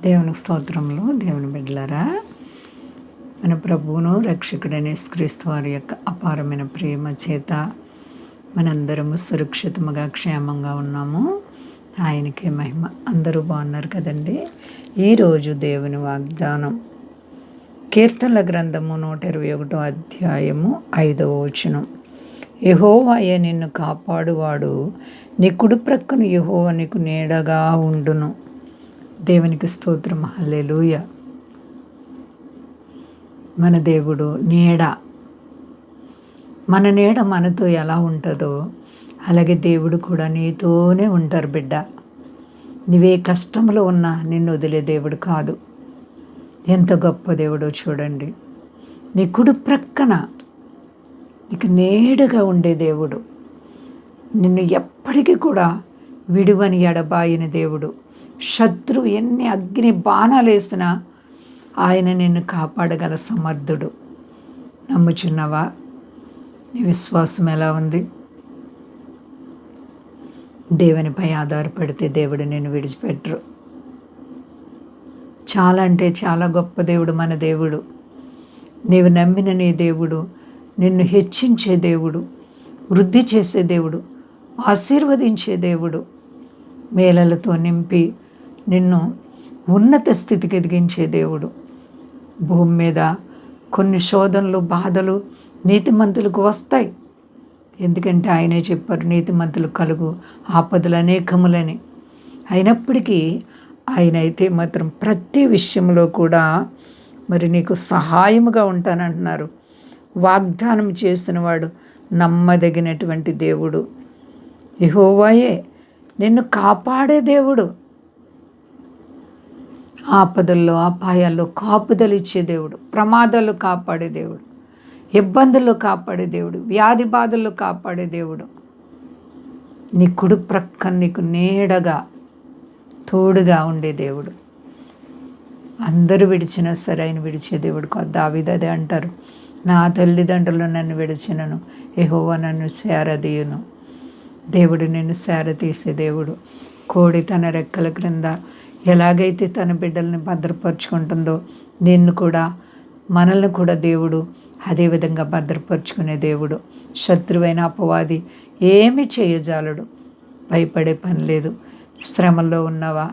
దేవుని స్తోత్రములు. దేవుని బిడ్డలారా, మన ప్రభువును రక్షకుడైన యేసుక్రీస్తు వారి యొక్క అపారమైన ప్రేమ చేత మనందరము సురక్షితముగా క్షేమంగా ఉన్నాము. ఆయనకే మహిమ. అందరూ బాగున్నారు కదండి. ఈరోజు దేవుని వాగ్దానం కీర్తనల గ్రంథము 121 అధ్యాయము 5వ వచనం. యెహోవాయే నిన్ను కాపాడువాడు, నీ కుడి ప్రక్కన యెహోవా నీకు నీడగా ఉండును. దేవునికి స్తోత్రం. హల్లెలూయా. మన దేవుడు నీడ. మన నీడ మనతో ఎలా ఉంటుందో అలాగే దేవుడు కూడా నీతోనే ఉంటారు బిడ్డ. నువ్వే కష్టంలో ఉన్నా నిన్ను వదిలే దేవుడు కాదు. ఎంత గొప్ప దేవుడో చూడండి. నీ కుడి ప్రక్కన నీకు నీడగా ఉండే దేవుడు, నిన్ను ఎప్పటికీ కూడా విడువని ఎడబాయని దేవుడు. శత్రువు ఎన్ని అగ్ని బాణాలు వేసినా ఆయన నిన్ను కాపాడగల సమర్థుడు. నమ్ముచున్నావా? నీ విశ్వాసం ఎలా ఉంది? దేవునిపై ఆధారపడితే దేవుడు నిన్ను విడిచిపెట్టరు. చాలా అంటే చాలా గొప్ప దేవుడు మన దేవుడు. నీవు నమ్మిన నీ దేవుడు నిన్ను హెచ్చించే దేవుడు, వృద్ధి చేసే దేవుడు, ఆశీర్వదించే దేవుడు, మేలలతో నింపి నిన్ను ఉన్నత స్థితికి ఎదిగించే దేవుడు. భూమి మీద కొన్ని శోధనలు, బాధలు నీతిమంతులకు వస్తాయి. ఎందుకంటే ఆయనే చెప్పారు, నీతిమంతులు కలుగు ఆపదలు అనేకములని. అయినప్పటికీ ఆయన అయితే మాత్రం ప్రతి విషయంలో కూడా మరి నీకు సహాయముగా ఉంటానంటున్నారు. వాగ్దానం చేసినవాడు నమ్మదగినటువంటి దేవుడు. యెహోవాయే నిన్ను కాపాడే దేవుడు. ఆపదల్లో, అపాయాల్లో కాపుదలు ఇచ్చే దేవుడు, ప్రమాదాలు కాపాడే దేవుడు, ఇబ్బందుల్లో కాపాడే దేవుడు, వ్యాధి బాధల్లో కాపాడే దేవుడు. నీ కుడి ప్రక్కన నీకు నీడగా తోడుగా ఉండే దేవుడు. అందరూ విడిచినా సరే ఆయన విడిచే దేవుడు కాదు. దావీదు అదే అంటారు, నా తల్లిదండ్రులు నన్ను విడిచినను యెహోవా నన్ను సేరదీయును. దేవుడు నిన్ను సేరతీసే దేవుడు. కోడి తన రెక్కల క్రింద ఎలాగైతే తన బిడ్డల్ని భద్రపరుచుకుంటుందో నిన్ను కూడా, మనల్ని కూడా దేవుడు అదేవిధంగా భద్రపరుచుకునే దేవుడు. శత్రువైన అపవాది ఏమి చేయజాలడు. భయపడే పని లేదు. శ్రమల్లో ఉన్నవా?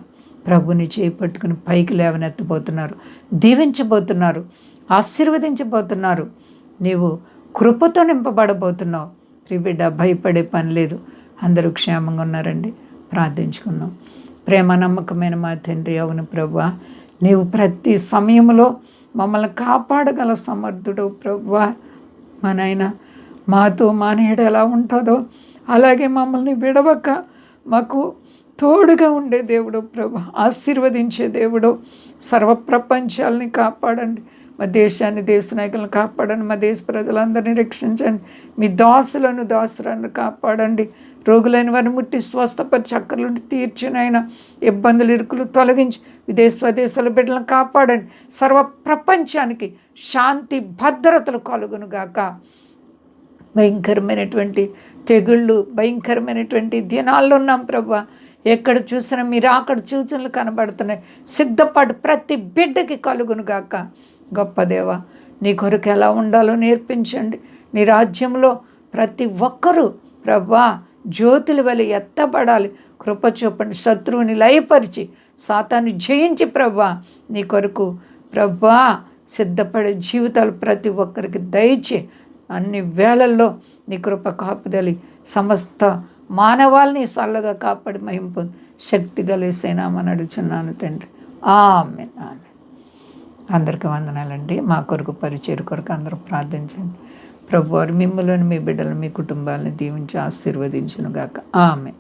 ప్రభుని చేపట్టుకుని పైకి లేవనెత్తబోతున్నారు, దీవించబోతున్నారు, ఆశీర్వదించబోతున్నారు. నీవు కృపతో నింపబడబోతున్నావు. బిడ్డ, భయపడే పని లేదు. అందరూ క్షేమంగా ఉన్నారండి. ప్రార్థించుకుందాం. ప్రేమ నమ్మకమైన మా తండ్రి, అవును ప్రభువా, నీవు ప్రతి సమయంలో మమ్మల్ని కాపాడగల సమర్థుడు ప్రభువా. మా నాయన, మాతో మా నీడ ఎలా ఉంటుందో అలాగే మమ్మల్ని విడవక మాకు తోడుగా ఉండే దేవుడు ప్రభు, ఆశీర్వదించే దేవుడు. సర్వప్రపంచాలని కాపాడండి. మా దేశాన్ని, దేశ నాయకులను కాపాడండి. మా దేశ ప్రజలందరినీ రక్షించండి. మీ దాసులను కాపాడండి. రోగులైన వారిని ముట్టి స్వస్థపరిచి చక్కర్లుండి తీర్చినైనా ఇబ్బందులు, ఇరుకులు తొలగించి స్వదేశాల బిడ్డలను కాపాడండి. సర్వ ప్రపంచానికి శాంతి భద్రతలు కలుగునుగాక. భయంకరమైనటువంటి తెగుళ్ళు, భయంకరమైనటువంటి దినాల్లో ఉన్నాం ప్రభు. ఎక్కడ చూసినా మీరు అక్కడ సూచనలు కనబడుతున్నాయి. సిద్ధపాటు ప్రతి బిడ్డకి కలుగునుగాక. గొప్ప దేవ, నీ కొరకు ఎలా ఉండాలో నేర్పించండి. నీ రాజ్యంలో ప్రతి ఒక్కరూ ప్రభా జ్యోతుల వలె ఎత్తబడాలి. కృప చూపండి. శత్రువుని లయపరిచి సాతాన్ని జయించి ప్రభా నీ కొరకు ప్రభా సిద్ధపడే జీవితాలు ప్రతి ఒక్కరికి దయచే. అన్ని వేళల్లో నీ కృప కాపుదలి సమస్త మానవాల్ని చల్లగా కాపాడి మహింపు శక్తి కలిసేనామని అడుగుచున్నాను తండ్రి. ఆమేన్, ఆమేన్. అందరికీ వందనాలండి. మా కొరకు, పరిచయం కొరకు అందరూ ప్రార్థించండి. ప్రభువారు మిమ్మల్ని, మీ బిడ్డలు, మీ కుటుంబాలను దీవించి ఆశీర్వదించునుగాక. ఆమేన్.